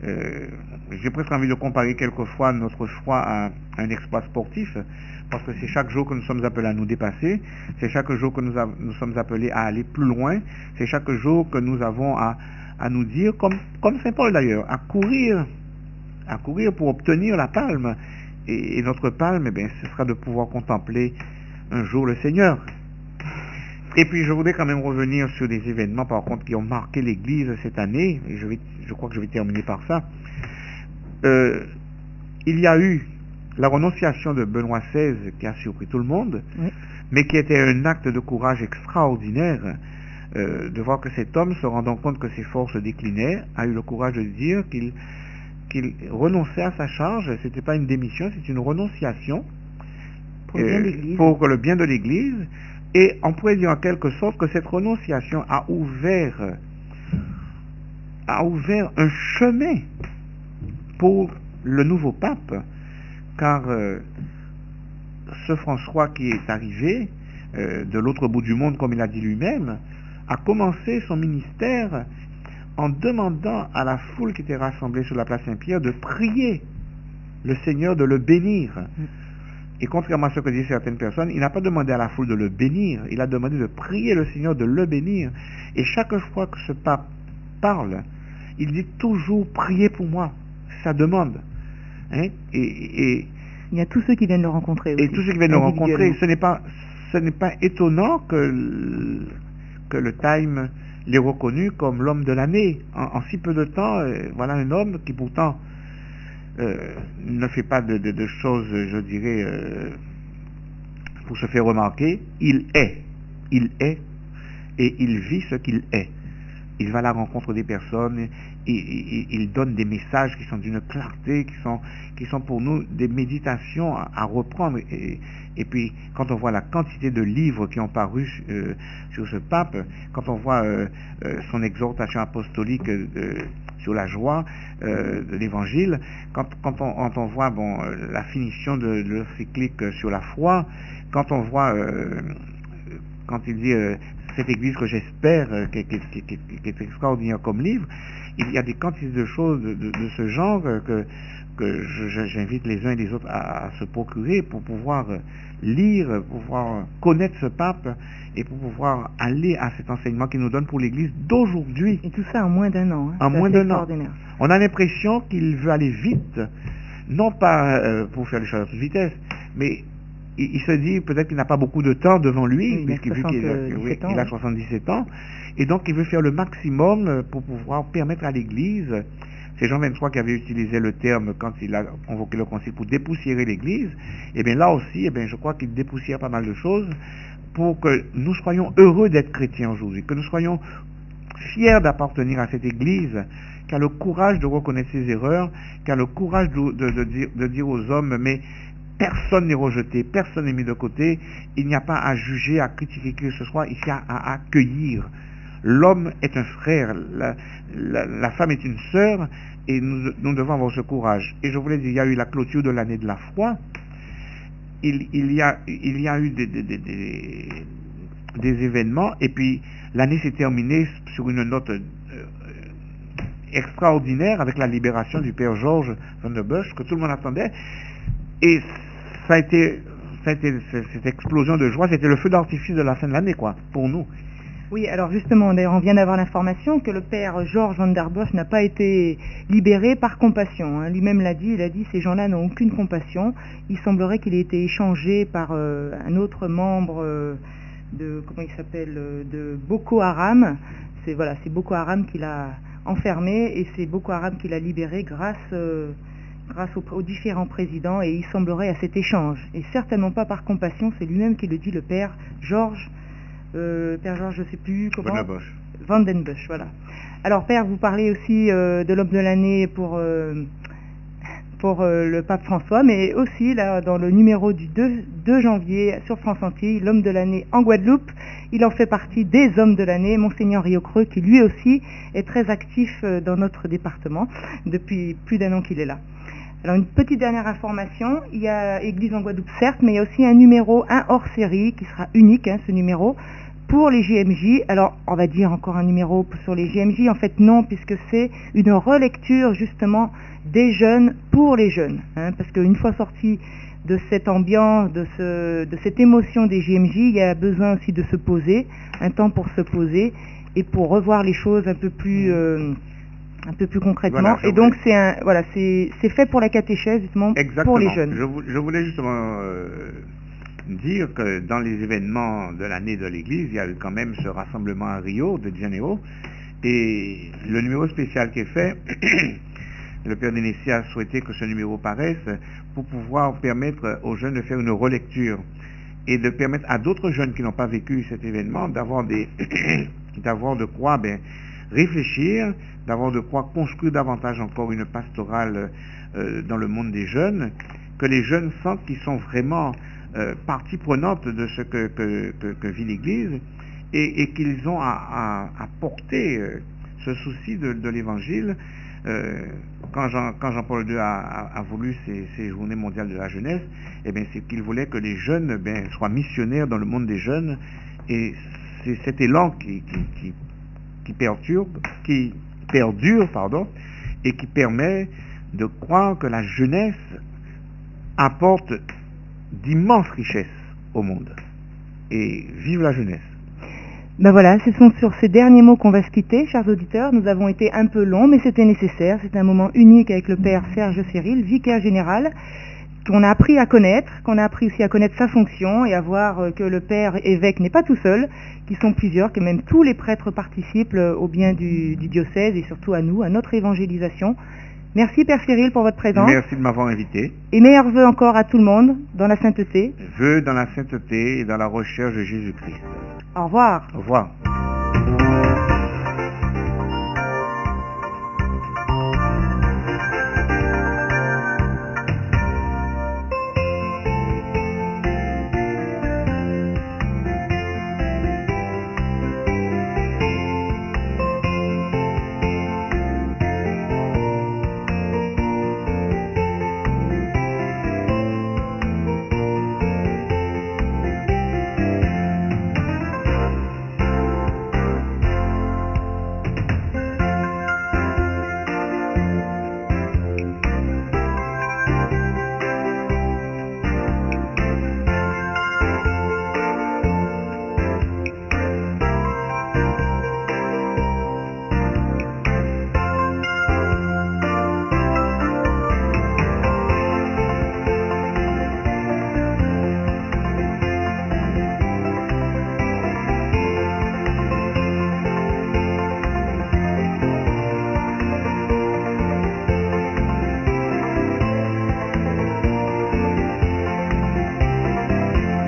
J'ai presque envie de comparer quelquefois notre foi à un exploit sportif, parce que c'est chaque jour que nous sommes appelés à nous dépasser, c'est chaque jour que nous sommes appelés à aller plus loin, c'est chaque jour que nous avons à nous dire, comme Saint Paul d'ailleurs, à courir pour obtenir la palme. Et notre palme, ce sera de pouvoir contempler un jour le Seigneur. Et puis je voudrais quand même revenir sur des événements par contre qui ont marqué l'Église cette année, et je crois que je vais terminer par ça. Il y a eu la renonciation de Benoît XVI qui a surpris tout le monde, oui, mais qui était un acte de courage extraordinaire, de voir que cet homme, se rendant compte que ses forces déclinaient, a eu le courage de dire qu'il renonçait à sa charge. C'était pas une démission, c'est une renonciation pour le bien de l'Église. Et on pourrait dire en quelque sorte que cette renonciation a ouvert un chemin pour le nouveau pape, car ce François qui est arrivé de l'autre bout du monde, comme il a dit lui-même, a commencé son ministère en demandant à la foule qui était rassemblée sur la place Saint-Pierre de prier le Seigneur de le bénir. Et contrairement à ce que disent certaines personnes, il n'a pas demandé à la foule de le bénir, il a demandé de prier le Seigneur de le bénir. Et chaque fois que ce pape parle, il dit toujours priez pour moi, sa demande. Hein? Et il y a tous ceux qui viennent le rencontrer aussi. Et tous ceux qui viennent le rencontrer, ce n'est pas étonnant que le Time l'ait reconnu comme l'homme de l'année. En si peu de temps, voilà un homme qui pourtant ne fait pas de choses, je dirais, pour se faire remarquer. Il est, et il vit ce qu'il est. Il va à la rencontre des personnes, il donne des messages qui sont d'une clarté, qui sont pour nous des méditations à reprendre. Et puis, quand on voit la quantité de livres qui ont paru sur ce pape, quand on voit son exhortation apostolique sur la joie de l'évangile, quand on voit la finition de l'encyclique sur la foi, quand on voit quand il dit cette église que j'espère, qui est extraordinaire comme livre, il y a des quantités de choses de ce genre que j'invite les uns et les autres à se procurer pour pouvoir lire, pour pouvoir connaître ce pape et pour pouvoir aller à cet enseignement qu'il nous donne pour l'église d'aujourd'hui. Et tout ça en moins d'un an. En moins d'un an. On a l'impression qu'il veut aller vite, non pas pour faire les choses à toute vitesse, mais il se dit peut-être qu'il n'a pas beaucoup de temps devant lui, oui, puisqu'il il a 77 ans, et donc il veut faire le maximum pour pouvoir permettre à l'Église. C'est Jean 23 qui avait utilisé le terme quand il a convoqué le concile pour dépoussiérer l'Église. Et bien là aussi, je crois qu'il dépoussière pas mal de choses pour que nous soyons heureux d'être chrétiens aujourd'hui, que nous soyons fiers d'appartenir à cette Église, qui a le courage de reconnaître ses erreurs, qui a le courage de dire aux hommes, mais personne n'est rejeté, personne n'est mis de côté, il n'y a pas à juger, à critiquer qui que ce soit, ici à accueillir. L'homme est un frère, la femme est une sœur, et nous devons avoir ce courage. Et je voulais dire, il y a eu la clôture de l'année de la foi, il y a eu des événements, et puis l'année s'est terminée sur une note extraordinaire avec la libération du père Georges Van der Busch, que tout le monde attendait. Et ça a été cette explosion de joie, c'était le feu d'artifice de la fin de l'année, pour nous. Oui, alors justement, d'ailleurs, on vient d'avoir l'information que le père Georges Van der Busch n'a pas été libéré par compassion. Lui-même l'a dit, ces gens-là n'ont aucune compassion. Il semblerait qu'il ait été échangé par un autre membre de Boko Haram. C'est Boko Haram qui l'a enfermé et c'est Boko Haram qui l'a libéré grâce aux différents présidents, et il semblerait à cet échange, et certainement pas par compassion. C'est lui-même qui le dit, le père Georges, je ne sais plus comment, Van den Busch, voilà. Alors père, vous parlez aussi de l'homme de l'année pour pour le pape François, mais aussi là, dans le numéro du 2 janvier sur France Antilles, l'homme de l'année en Guadeloupe. Il en fait partie des hommes de l'année, Monseigneur Riocreux, qui lui aussi est très actif dans notre département depuis plus d'1 an qu'il est là. Alors une petite dernière information, il y a Église en Guadeloupe certes, mais il y a aussi un numéro, un hors-série qui sera unique, ce numéro, pour les JMJ. Alors on va dire encore un numéro sur les JMJ, en fait non, puisque c'est une relecture justement des jeunes pour les jeunes, parce qu'une fois sorti de cette ambiance, de cette émotion des JMJ, il y a besoin aussi de se poser, un temps pour se poser et pour revoir les choses un peu plus concrètement. Voilà, et donc c'est fait pour la catéchèse justement. Exactement. Pour les jeunes. Je voulais justement dire que dans les événements de l'année de l'Église, il y a eu quand même ce rassemblement à Rio de Janeiro, et le numéro spécial qui est fait, le Père Dénécy a souhaité que ce numéro paraisse pour pouvoir permettre aux jeunes de faire une relecture et de permettre à d'autres jeunes qui n'ont pas vécu cet événement d'avoir de quoi réfléchir, d'avoir de quoi construire davantage encore une pastorale dans le monde des jeunes, que les jeunes sentent qu'ils sont vraiment partie prenante de ce que vit l'Église, et qu'ils ont à porter ce souci de l'Évangile. Quand Jean-Paul II a voulu ces journées mondiales de la jeunesse, c'est qu'il voulait que les jeunes soient missionnaires dans le monde des jeunes, et c'est cet élan qui perdure, et qui permet de croire que la jeunesse apporte d'immenses richesses au monde. Et vive la jeunesse. Ben voilà, ce sont sur ces derniers mots qu'on va se quitter, chers auditeurs. Nous avons été un peu longs, mais c'était nécessaire. C'était un moment unique avec le Père Serge Cyril, vicaire général, qu'on a appris à connaître, qu'on a appris aussi à connaître sa fonction et à voir que le Père évêque n'est pas tout seul, qu'ils sont plusieurs, que même tous les prêtres participent au bien du diocèse et surtout à nous, à notre évangélisation. Merci Père Cyril pour votre présence. Merci de m'avoir invité. Et meilleurs vœux encore à tout le monde dans la sainteté. Vœux dans la sainteté et dans la recherche de Jésus-Christ. Au revoir. Au revoir.